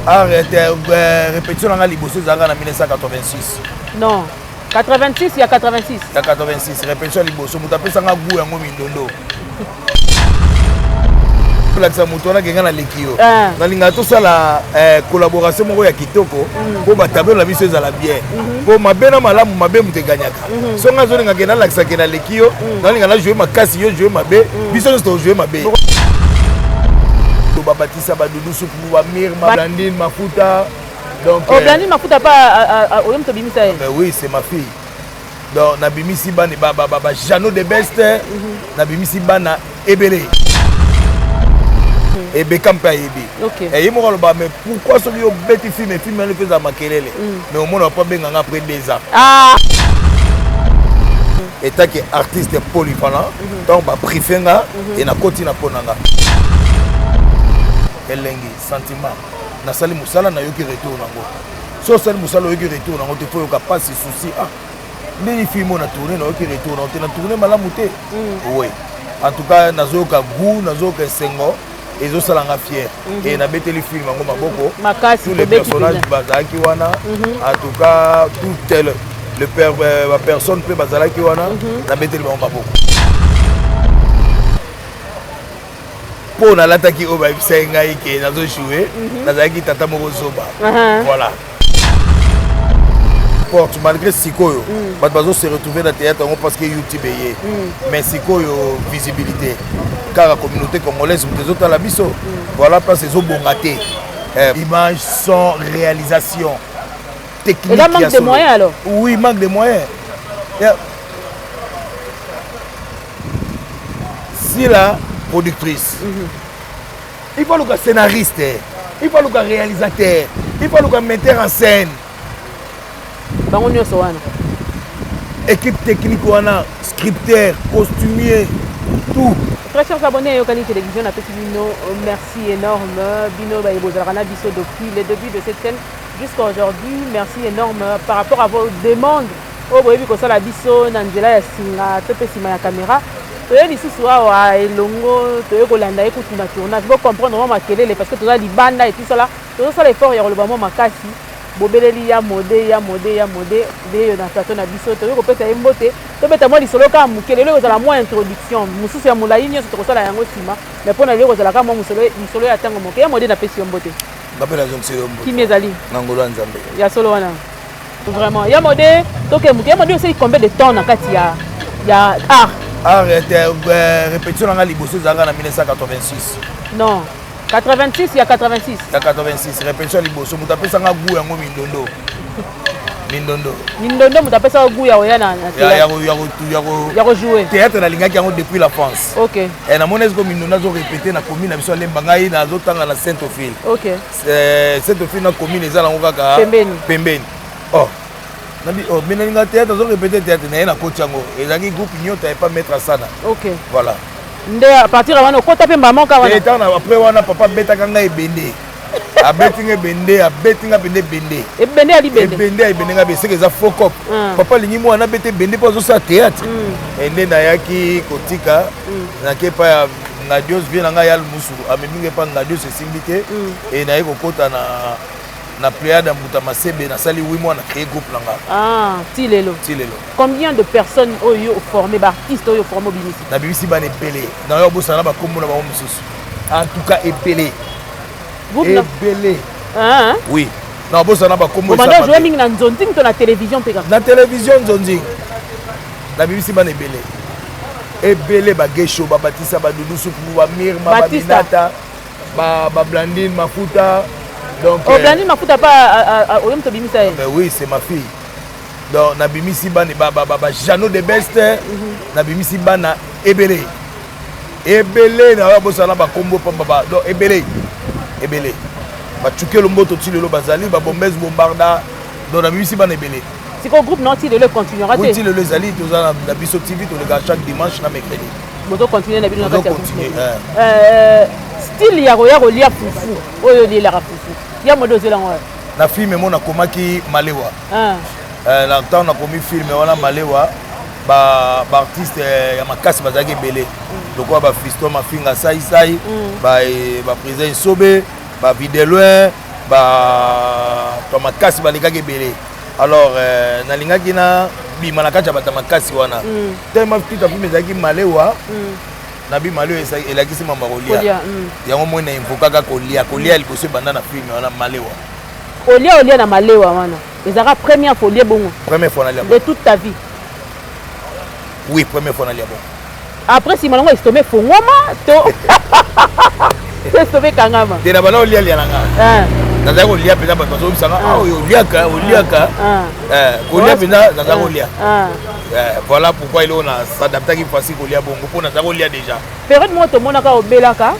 répétition dans la liboso zanga en 1986. Non. 86, il y a 86. Il y a 86, répétition liboso. Vous tapez ça dans goût en mindondo. Pour que ça moutona quelqu'un na lekio. Dans l'ingato ça la collaboration mo ya kitoko pour batabler la mise à la bière. Pour ma bena malamu ma be muteganyaka. So nga zo nga kena lakisa kena lekio. Dans l'ingana jouer ma kasi yo jouer ma be. Biso sto jouer ma be. Babatisa badudu soupe ba mir ma blandine mafuta. Donc blandine mafuta pas oyom to bimisa. Oui, c'est ma fille. Donc na bimisi bani baba Jano de Best na bimisi bana ebele. Et Bekampa Ebi. Et il m'a dit, mais pourquoi ce qui est bête film et film ne fait pas maquiller. Mais au moins on n'a pas bien après 2 ans. Ah. Et tant qu'artiste polyvalent, donc bah préféra et na continue à ponanga. Elengi sentiment. Na sali musala na yoki retour nango. So sali musala yoki retour nango te faut pas si souci ah. Les films on a tourné na yoki retour nango te na tourné malamu te. Oui. En tout cas nazoka goût nazoka sengo. Ils ont salanga fier et na beteli film ngo maboko tous les personnages bazaki wana en tout cas tout tel le père la personne peut bazalaki wana na beteli ngo maboko pour na lataki o ba bisenga ike nazo jouer nazaki tata moko zoba voilà porte malgré Sikoyo bazo se retrouver dans théâtre parce que YouTube est mais Sikoyo visibilité car la communauté congolaise vous autres à la biso voilà parce que ils bongaté image son réalisation technique. Et là manque de moyens alors. Oui, manque de moyens. Si la productrice il faut le scénariste, il faut le réalisateur, il faut le metteur en scène. Équipe technique wana, scripteur, costumier, tout. Très chers abonnés à Yokani Télévision, merci énorme. Bino Baïbozarana Bisso depuis le début de cette chaîne jusqu'à aujourd'hui. Merci énorme par rapport à vos demandes. Au début, quand la Bisso, Nangela, Singa, Topesima, la caméra. Tu es ici sur Elongo, tu es Golanda, écoute une tournage. Vous comprendre vraiment parce que tu as des bandes et tout ça là. Tu as l'effort, il y a le moment Makasi. Bobeleli ya modé de na plateau na biso to ko pesa embote to beta moi lisolo ka mukelelo za la moins introduction mususu ya mulayi nyo to ko sala yango sima mais pona leko za la ka mo musolo ya tango moke ya modé na pesi embote bapela jonction embote kimi ezali ngolo nzambe ya solo wana vraiment ya modé to ke muke ya modé aussi combien de temps na kati ya répétition na liboso zanga na 1986 non 86, il y a 86. Il y a 86, répétition liboso. Vous tapez ça dans goût en mindondo. Mindondo. Mindondo, vous tapez ça au goût ya na. Ya rejouer. Théâtre na linga qui a depuis la France. OK. Et na mones ko mindondo zo répéter na commune na biso lembangai na zo tanga na Saint-Ophile. OK. Saint-Ophile na commune ezala ngokaka pembeni. Oh. Nabi oh menalinga théâtre zo répéter théâtre na coach yango. Ezaki groupe nyota et pas mettre ça na. OK. Voilà. À partir de là, on a maman après on a papa beta kanga ebende. A betinga bende, a betinga bende bende. Et bende ali bende. Bende a benga be c'est que ça faux cop. Papa lingi mo na bete bende pour ça théâtre. Et ndena yaki kotika na kepa na Dios vient nga yal musu. Ameminga pa na Dios simbité et na yeko kota na pléiade mbuta masebe na sali 8 mois na créer groupe langa. Ah, Tilelo. Combien de personnes ont formé d'artistes ont formé Binisi? Na bibisi bane belé. Na yo bosana ba kombo na ba mususu. En tout cas epelé. Belé. Ah. Oui. Na bosana ba kombo ça. Comment jouer mingi na nzonzing to na télévision peka? Na télévision nzonzing. Na bibisi bane belé. Ebelé ba gesho ba batisa ba dudu soupe ba mir ma baminata ba blandine mafuta. Donc blandine mafuta pas oyom to bimisa. Oui, c'est ma fille. Donc na bimisi bani baba Jano de Best na bimisi bana ebele na bosala ba kombo pamba donc ebele ba tukelo mboto tilelo bazali ba bombez bombarda donc na bimisi bana ebele. C'est quoi groupe non Tilelo continuera te? Oui, Tilelo zali to za na biso TV to le chaque dimanche na mercredi. Moto continuer na bino na style ya rolia fufu oyo li la fufu ya modo zelango na film mo na komaki malewa na temps na komi film wana malewa ba artiste ya makasi bazaki belé donc ba Fiston mafinga sai ba président Sobe ba Videloin to makasi balekaki ebele. Alors nalingaki na bima na kati ya bato makasi wana tellement tout à fait ezalaki malewa na bimalewa elakisi mamba kolia yango moi na invokaka kolia liboso ebanda na filme wana malewa olia na malewa wana ezalaka première fois olie bongo première fois nalia de toute ta vie. Oui, première fois nalia bongo après si malongo estomé fongoma to estomé kangama de na bana olia nanga naza kolia mpenza bato bazobisanga oliaka kolia mpenza naza kolia. Voilà pourquoi il a s'adapté facile kolia bongo mpo naza kolia déjà période moko tomonaka obelaka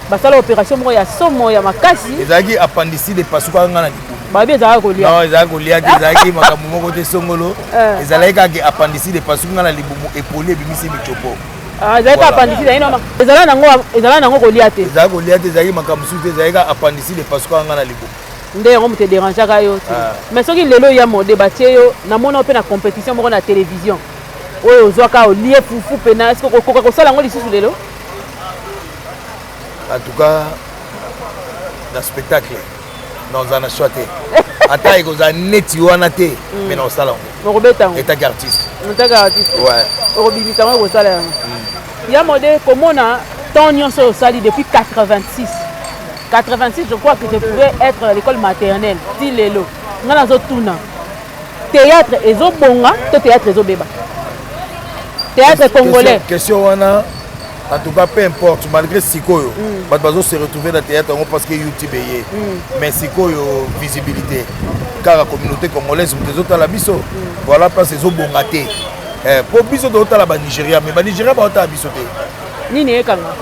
basala opération moko ya somo ya makasi ezalaki appendicite epasuka nga na libumu babi ezalaka kolia non ezalaki kolia te ezalaki makambo moko te songolo ezalaki kaka appendicite epasuki nga na libumu epoli ebimisi michopo ezalaki appendicite ezala nango kolia te ezalaki kolia te ezalaki makambo mosusu te ezalaki kaka appendicite epasuka nga na libumu nde yango moto ederangeaka yo te mais soki lelo ya mode batie yo namona mpe na compétition moko na télévision oyo ozwaka olie fufu mpena eske okoka kosala yango lisusu lelo en tout cas na spectacle naoza na choix te ata ekozala neti wana te mais naosala yango okobeta yango etaki artiste okobimisa yango ekosala yango ya mode komona temps nyonso osali depuis 86 je crois que je pouvais être à l'école maternelle ti lelo nga nazotuna théâtre ezobonga to théâtre ezobeba théâtre congolais question wana en tout cas peu importe malgré sikoyo bato bazo se retrouver dans théâtre parce que YouTube eye mais sikoyo visibilité car la communauté congolaise ezotala biso voilà parce ezobonga te po biso totala ba Nigeria mais ba Nigeria baotala biso te nini ekanga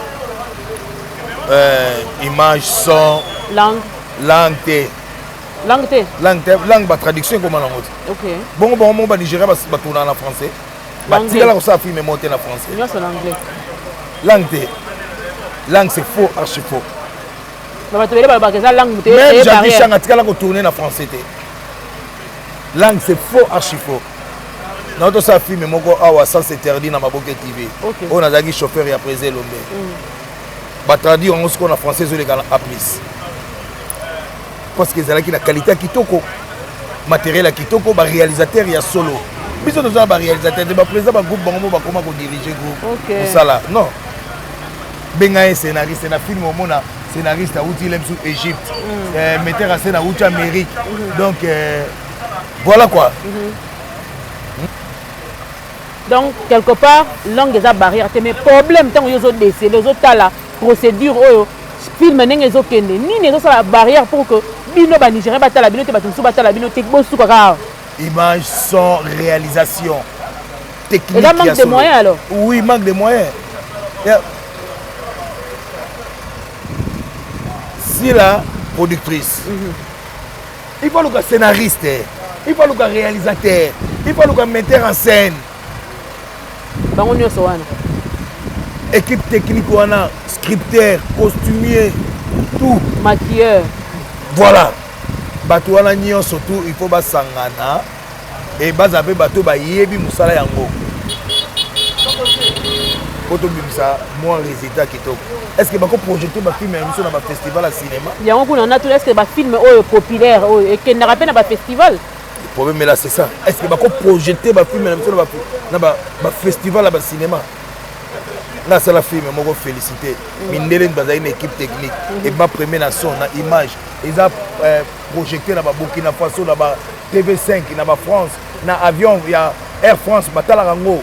image, son, langue, ba traduction comment on dit. OK. Bon ba Nigeria ba tourner en français. Ba tigala ko sa film monter en français. Moi c'est l'anglais. Langue c'est faux, archi faux. Ba to ba que ça langue te même Jackie Chan a tigala ko tourner en français te. Langue c'est faux, archi faux. Notre sa film moko awa ça s'interdit na Maboke TV. On a zaki chauffeur et après Lombe. Traduire en ce qu'on a français sur les gars à plus parce que c'est la qualité kitoko matériel à kitoko ba réalisateur il y a solo biso nous ba réalisateur de ba président ba groupe bango ba comment ko diriger groupe ça là non benga un scénariste na film au mona scénariste à outil sous Égypte metteur en scène à outil Amérique donc voilà quoi donc quelque part langue des barrières mais problème tant yo zo décès les autres là procédure oyo film ndenge ezokende nini ezosala barrière pour que bino ba Nigeria batala bino te bato mosusu batala bino te bosuka kaka image son réalisation technique et manque de moyens alors oui manque de moyens si la productrice il faut le scénariste il faut le réalisateur il faut le metteur en scène bango nyonso wana équipe technique wana scripteur costumier tout maquilleur voilà bato wana nyonso tout il faut basangana et baza pe bato bayebi musala yango koto bimisa moi résultat kitoko est-ce que bako projeter ba film émission na ba festival à cinéma yango kuna na tout est-ce que ba film oyo populaire oyo ekendaka pe na ba festival le problème là c'est ça est-ce que bako projeter ba film émission na ba festival à ba cinéma là c'est la film moko félicité mindele baza une équipe technique et ma première nation na image ils a projeté na ba Burkina Faso na ba TV5 na ba France na avion il y a Air France batala rango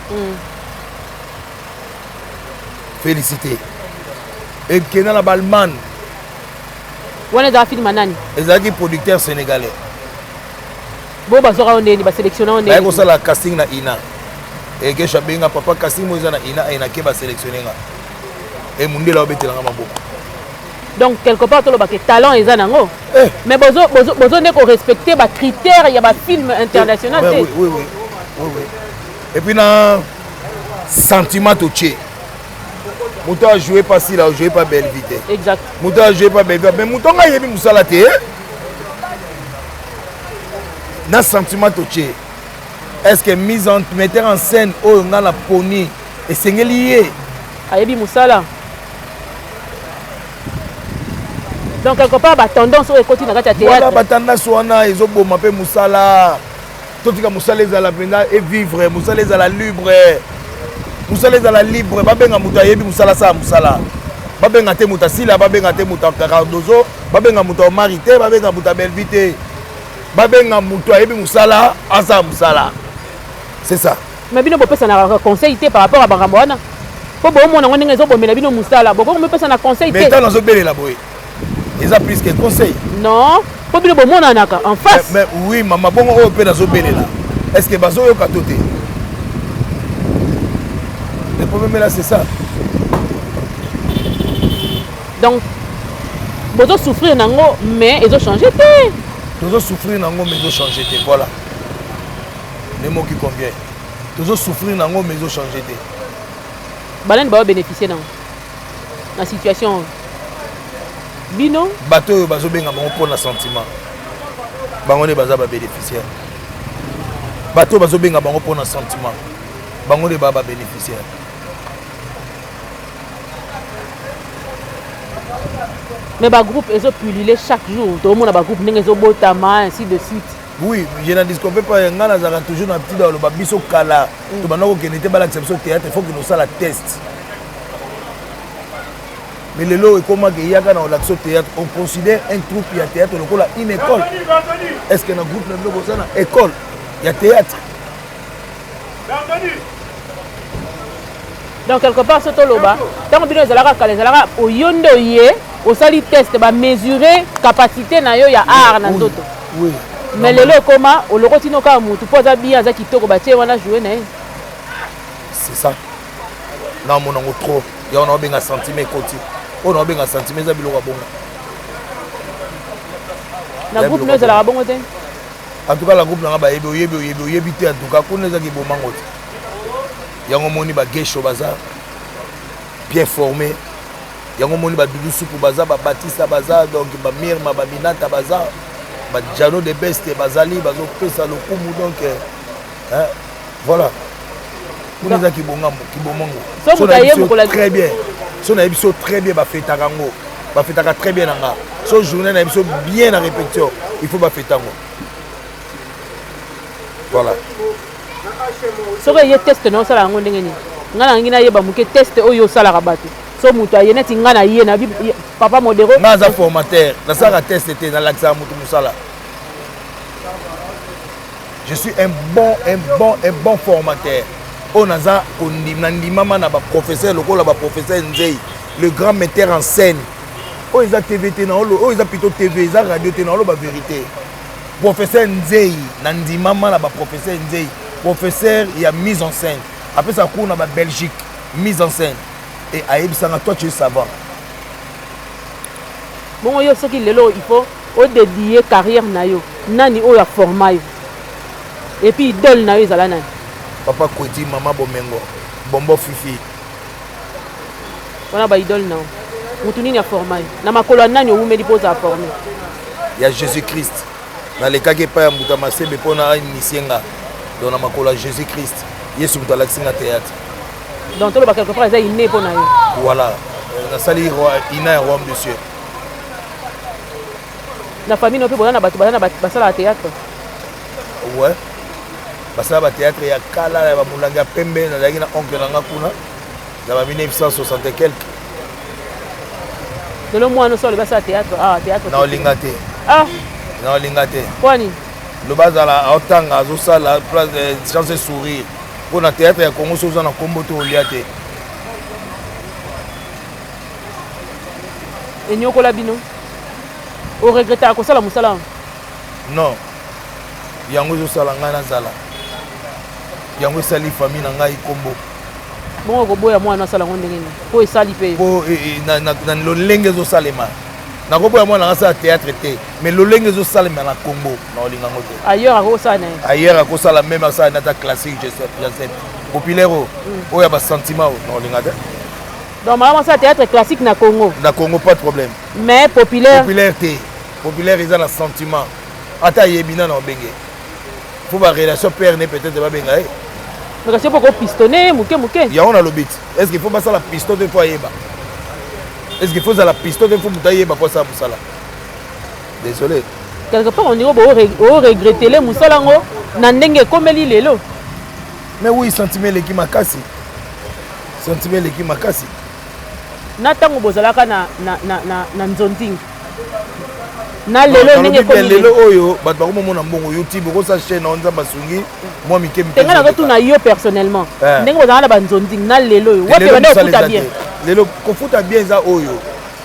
félicité et kena na Balman wana da film nani ezaki producteur sénégalais bo bazoka ondeni ba sélectionner ondeni ko sala casting na ina et que chabenga papa casting moza na ina et na ke ba sélectionner nga et mundela obetela nga maboko donc quelque part tout le baké talent eza nango mais bozo ne ko respecter ba critères ya ba film international oui et puis na sentiment touché Mouton a joué pas si là, joué pas belle vite. Exact. Mouton a joué pas belle vite. Mais Mouton a yebi musala te. Na sentiment touché. Est-ce que mise en metteur en scène oh on a la pony et c'est lié. Ayebi musala. Donc quelque part ba tendance au côté na kati ya théâtre. Voilà ba tendance wana ezoboma pe musala. Totika musala ezala penda et vivre, musala ezala libre. Musala ezala libre, ba benga muta yebi musala sa musala. Ba benga te muta sila, ba benga te muta Cardozo, ba benga muta Marité, ba benga muta Belvité. Ba benga muta yebi musala asa musala. C'est ça. Mais bino bo pesa na conseil par rapport à bangambo wana. Po bo mona ngone ngezo bomela bino musala, bo ko me pesa na conseil mais tant nazo belela boy. Ils ont plus que conseil. Non, po bino bo mona naka en face. Mais oui, maman bongo o pe nazo belela. Est-ce que bazo yo katote? Le problème là c'est ça. Donc bozo souffrir nango mais ils ont changé té. Bozo souffrir nango mais ils ont changé té, voilà. Les mots qui conviennent. Bozo souffrir nango mais ils ont changé té. Balane ba bénéficier dans la situation. Bino bateau bazo benga bango pour na sentiment. Bango ne baza ba bénéficiaire. Bateau bazo benga bango pour na sentiment. Bango ne ba bénéficiaire. Mais ba groupe ezo pullulé chaque jour. Tout le monde a ba groupe ndenge ezo botama ainsi de suite. Oui, je n'ai discompé pas ngana zaka toujours na petit dans le babiso kala. To banako kenete bala exception théâtre, il faut que nous ça la test. Mais le lot est comment que yaka dans l'action théâtre, on considère un troupe il y a théâtre lokola une école. Est-ce que dans groupe même ko ça na école, il y a théâtre. Donc quelque part ce toloba, tant bino ezalaka kala ezalaka oyondo ye, osali test ba mesurer capacité na yo ya art na nzoto. Oui. Mais lelo comment o lokoti no ka mutu poza bien za kitoko ba tie wana jouer na. C'est ça. Non mon ngo trop. Ya on a bien un sentiment côté. On a bien un sentiment za biloko bonga. Na groupe no ezalaka bongo te. En tout cas la groupe na ba yebi te en tout cas kuna za ki bomango te. Yango moni ba gesho baza bien formé. Yango moni ba dudu supu baza ba Batista baza donc ba Mirma ba Binata baza ba Jano de Beste bazali bazo pesa le kumu donc hein voilà. Kuna za ki bongambo ki bomango. So très bien. So na biso très bien ba feta kango. Ba feta ka très bien nga. So journée na biso bien en répétition. Il faut ba feta ngo. Voilà. So que ye test no sala ngo ndenge ni. Ngana ngina yeba muke test oyo sala rabatu. So mutu ayene tingana ye na papa modéro. Naza formateur, na sala test était dans l'accent mutu musala. Je suis un bon formateur. On a ça ndimama na ba professeur lokola ba professeur Nzei, le grand metteur en scène. Oh ils a TVT na oh ils a plutôt TV, ils a radio té na ba vérité. Professeur Nzei, nandimama na ba professeur Nzei. Professeur, il y a mise en scène. Après ça, on a Belgique, mise en scène. Et Aïb Sanga, toi tu es savant. Bon, il y a ce qu'il est là, il faut dédier carrière nayo. Nani o ya format. Et puis idole nayo zalana. Papa Kweti, maman Bomengo, Bombo Fifi. On a ba idole na. Mutuni ya format. Na makolo nani o medi poza former. Il y a Jésus-Christ. Dans les cas qui pas mutama sebe pona initienga. Dans la makolo Jésus-Christ. Yesu mutala singa théâtre. Donc tout le quelque part ça inné pour nayo. Voilà. Na sali roi ina roi monsieur. La famille no pe bona batu bana basala théâtre. Ouais. Basala théâtre ya kala ya mulanga pembe na lagi na oncle na ngakuna. Dans 1960 et quelques. De le mois no solo basala théâtre. Ah théâtre. Na olingate. Ah. Na olingate. Kwani? Le bazala otanga azosa la place de chance sourire. Pour le théâtre ya Congo soza na kombo to oliate. Et nyoko la bino. O regretta ko sala musala. Non. Yango zo sala ngana zala. Yango sali famille na ngai kombo. Bon ko boya mwana sala ngondenge ni. Ko esali pe. Ko na lolenge zo salema. Na ko boya mwana ngasa théâtre te, mais lolenge zo salema na Congo na olinga ngote. Ailleurs ko sala na. Ailleurs ko sala même ça na ta classique je sais. Populaire o ya ba sentiment na olinga te. Donc maman ça théâtre classique na Congo. Na Congo pas de problème. Mais populaire. Populaire te. Populaire ils ont le sentiment. Ata yebina na obenge. Faut ba relation père ne peut-être ba benga. Mais c'est pourquoi pistonner muke. Il y a on a le but. Est-ce qu'il faut pas ça la piston de fois yeba? est-ce qu'il faut la piston qu'il faut mutailler ba quoi ça musala désolé quelque part on dit o regretter les musala ngo na ndenge komeli lelo mais oui sentiment les qui makasi sentiment les qui makasi na tango bozalaka na nzonting na lelo ndenge komeli lelo oyo bato bakomona mbongo YouTube ko sa chaîne on nzamba sungi moi mike tenga na to na yo personnellement ndenge bozalaka na banzonting na lelo oyo wapi bande okuta bien lelo kofuta bien za oyo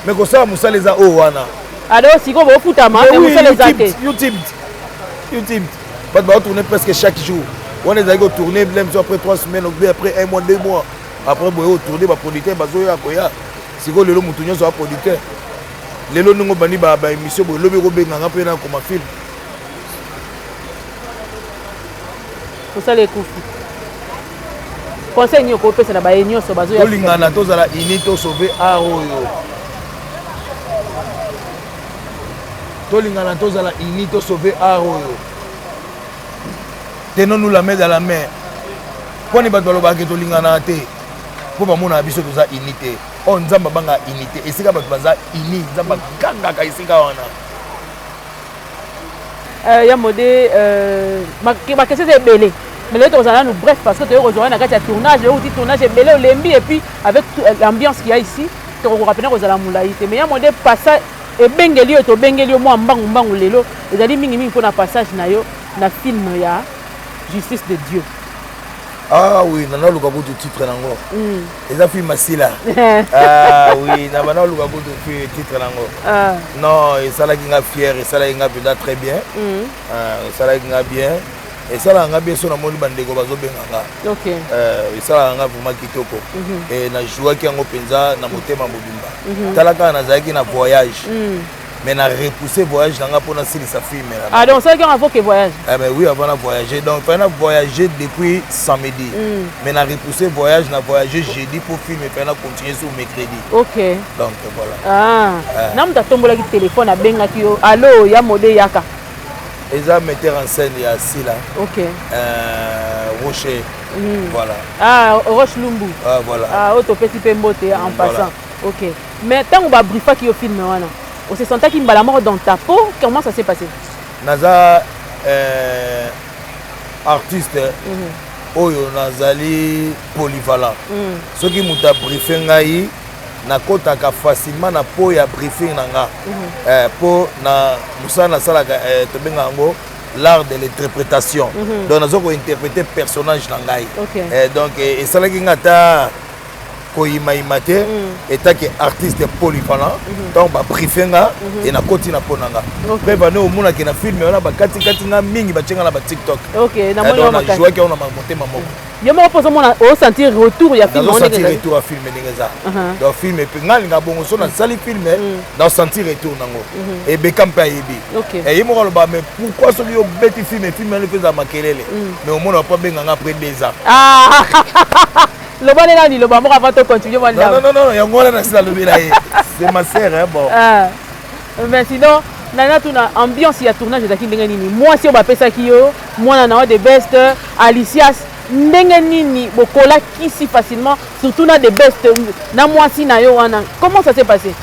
mais ko sa musala za o wana alors siko bo futa ma mais musala za te YouTube bato ba tourner presque chaque jour on est allé tourner même après 3 semaines ou bien après 1 mois 2 mois après boyo tourner ba producteur bazoya koya siko lelo mutu nyonso a producteur lelo ningo bani ba émission bo lobi ko benganga pe na comme film musala ekufi conseil nyoko pesa na ba nyonso bazoya tolingana tozala inito sauver aroyo tolingana tozala inito sauver aroyo tenons-nous la main dans la main poni bato balobaki tolingana te po bamona biso toza unité o nzamba banga unité esika bato baza uni nzamba gangaka esika wana ya mode bakese eza ebele mais lelo tozala nanu bref parce que toyei kozwaka na kati ya tournage outi tournage ebele olembi et puis avec l'ambiance qu'il y a ici tokokoka pena kozala molai te mais ya mode passage ebengeli oyo tobengeli yo mwa mbangu lelo ezali mingimingi mpona passage na yo na film ya Justice de Dieu. Ah oui, nana luka kutu titre nango. Eza film asila. Ah oui, nana luka kutu titre nango. Non, et ça là qui nga fier, et ça là qui nga bien très bien. Et ça là qui nga bien. Et ça là nga bien sur na moni bandeko bazo benganga. OK. Et ça là nga vraiment kitoko. Et na joie qui ngo penza na motema mobimba. Talaka na zaki na voyage. Mais na repousser voyage nanga pour na sili sa film. Ah donc ça qui avant que voyage. Ah ben oui, avant de voyager. Donc on a voyagé depuis samedi. Mais na repousser voyage, na voyager jeudi pour film et puis on a continué sur mercredi. OK. Donc voilà. Ah. Nam ta tombola ki téléphone a benga ki yo. Allo ya mode yaka. Eza metteur en scène ya Sila. OK. Rocher. Voilà. Ah, Roche Lumbu. Ah voilà. Ah, auto petit pembote en passant. OK. Mais tant on va briefer ki yo film wana. On se sentait qu'il m'a mort dans ta peau. Comment ça s'est passé? Naza artiste oyo nazali polyvalent. Ce qui m'a briefé ngai nakotaka facilement na po ya briefing nanga. Po na musana salaka tobenga ngo l'art de l'interprétation. Donc nazo ko interpréter personnage nangai. Donc et salaki ngata koyimayima te etake artiste polyvalent donc babriefinga e na koti na mpo nanga mpe bane omonaki na filme wana bakatikati nga mingi batienga na batiktok najoaki aona motema moko yo moko mposa mona osentir retour ya film nazosentir retour ya filme ndenge eza donc filme mpe nga alinga bongo so nasali filme naosentir retour nango ebeka mpe ayebi ye moko aloba mais pourquoi soki obeti filme filme wana epeza makelele mais omona wapo abenganga après 2 ans le bon est là, le bon avant de continuer. Non, il y a un gros là, c'est ma sœur, hein, bon. Mais sinon, nana tu na ambiance il y a tournage de Kindenga nini. Moi si on va pesa kiyo, moi na des best Alicias ndenge nini bokola si facilement surtout na des best na moi si na yo wana. Comment ça s'est passé?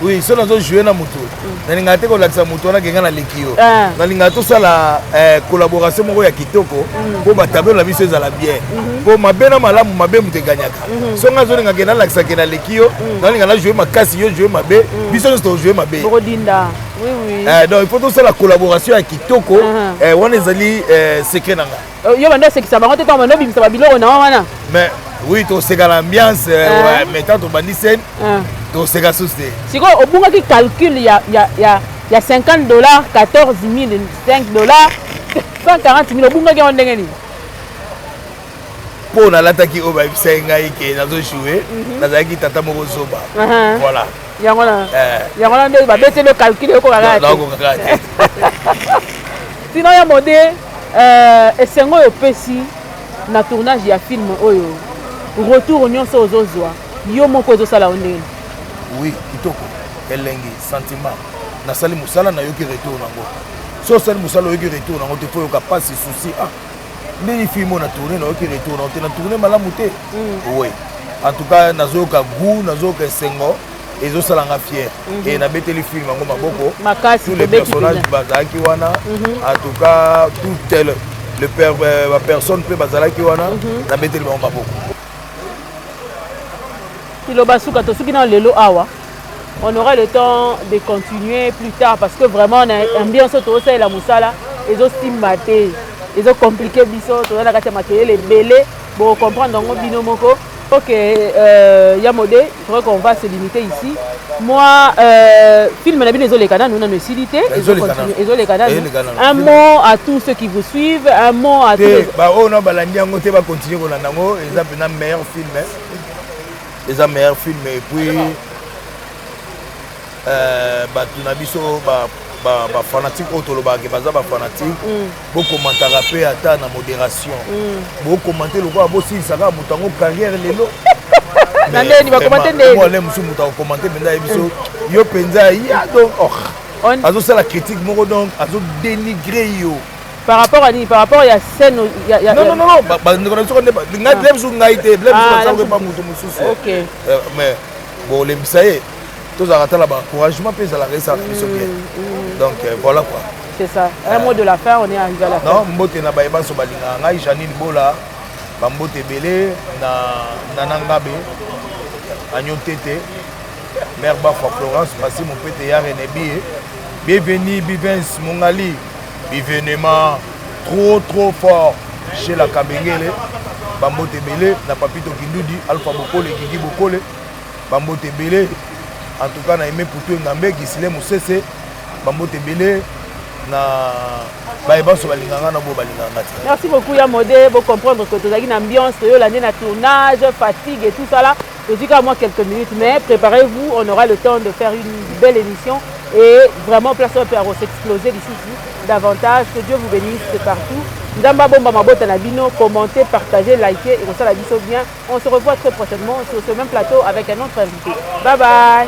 Oui, ça nous a joué na moto. Na linga te ko lakisa moto na kenga na lekio. Na linga to sala collaboration moko ya kitoko po ba tableau la biso ezala bien. Po mabena malamu mabe muteganyaka. So nga zo linga kena lakisa kena lekio, na linga na jouer makasi yo jouer mabe, biso nous jouer mabe. Borodinda. Oui oui. Donc il faut tout ça la collaboration ya kitoko wana ezali secret nanga. Yo banda c'est que ça va rentrer dans mon obim ça va biloko na wana. Mais oui, tu sais l'ambiance mais tant tu bandi scène. Tu sais que c'est. Si au bout qui calcule il y a $50, 14 000, $5, 140 000 au bout qui on ndenge ni. Pour na lataki o ba bisenga ike nazo jouer nazaki tata moko zoba. Voilà. Yangola nde ba bete le calcul ko kaka. Non ko kaka. Sinon ya mode esengo yo pesi na tournage ya film oyo. Retour nyonso ozozwa. Yo moko ezosala ondenge. Oui, kitoko. Elengi sentiment. Na sali musala na yoki retour nango. So sali musala yoki retour nango te faut yoka pas souci. Ah. Ndeni film na tourner na yoki retour na tourner malamu te. Oui. En tout cas nazoka goût, nazoka sengo. ezosalanga fier et nabeteli film yango maboko makasi tous les personnages bazalaki wana en tout cas tout la personne mpe bazalaki wana nabeteli bango maboko kiloba suka tosuki na lelo awa on aura le temps de continuer plus tard parce que vraiment on a ambiance tosalela mosala ezostimate ezocompliqué biso toza na kati ya makelele ebele bocomprendre yango bino moko. Ok, Yamodé, je crois qu'on va se limiter ici. Moi, film Nabine Ezolekana, nous avons facilité. Un mot à tous ceux qui vous suivent, un mot à tous les... On va continuer les meilleurs films. Les meilleurs films. Et puis, fanatique autolobaki baza ba fanatique bo commenter rapper ata na modération bo commenter lokwa bo si saka mutango carrière lelo nandeni ba commenter ndeni mo le musu mutango commenter benda biso yo penza ya donc azo sala critique moko donc azo dénigrer yo par rapport à la scène non ba ndeko so ne ba ngai biso ngai te biso ça pas mutu mususu OK mais bon le bisaye tous arrêter là-bas encouragement puis ça la réussite bien donc voilà quoi c'est ça un mot de la fin on est arrivé à la fin non mbote na baïba so balinga ngai Janine Bola ba mbote belé na nangabe agnon tete mère ba Florence passer mon petit ya René bienvenue Bivens Mongali bienvenue trop fort chez la Kabengele ba mbote belé na Papito Kindudi Alpha Bokole Gigi Bokole ba mbote belé. En tout cas, on a aimé pour tout le monde qui s'est moussé, Bambote Belé, na baïba sur balinganga na bo balinganga. Merci beaucoup Yamodé, pour comprendre que tu as une ambiance, l'année de tournage, fatigue et tout ça là. Je dis qu'à moi quelques minutes, mais préparez-vous, on aura le temps de faire une belle émission et vraiment place au Péro s'exploser d'ici davantage. Que Dieu vous bénisse de partout. Ndamba bomba mabota na bino, commentez, partagez, likez et comme ça la biso bien. On se revoit très prochainement sur ce même plateau avec un autre invité. Bye bye.